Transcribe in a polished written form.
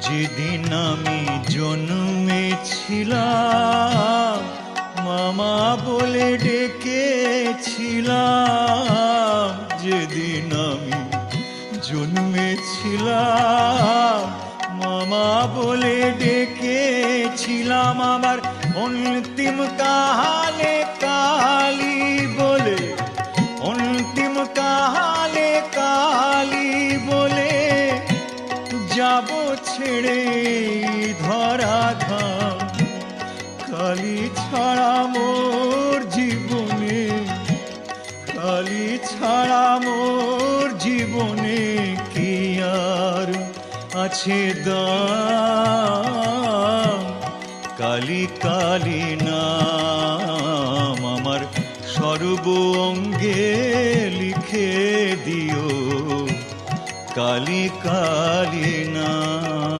যেদিন আমি জন্মেছিলাম মামা বলে ডেকেছিলাম, যেদিন আমি জন্মেছিলাম মামা বলে ডেকেছিলাম, আমার অন্তিম কালে কালী বলে, অন্তিম কালে কালী বলে যাব ছেড়ে ধরা ধাম। কালী ছাড়া মোর জীবনে, কালী ছাড়া মোর জীবনে কি আর আছে দাম? কালী কালী নাম আমার সর্ব অঙ্গে লিখে দিও, কালী কালী নাম।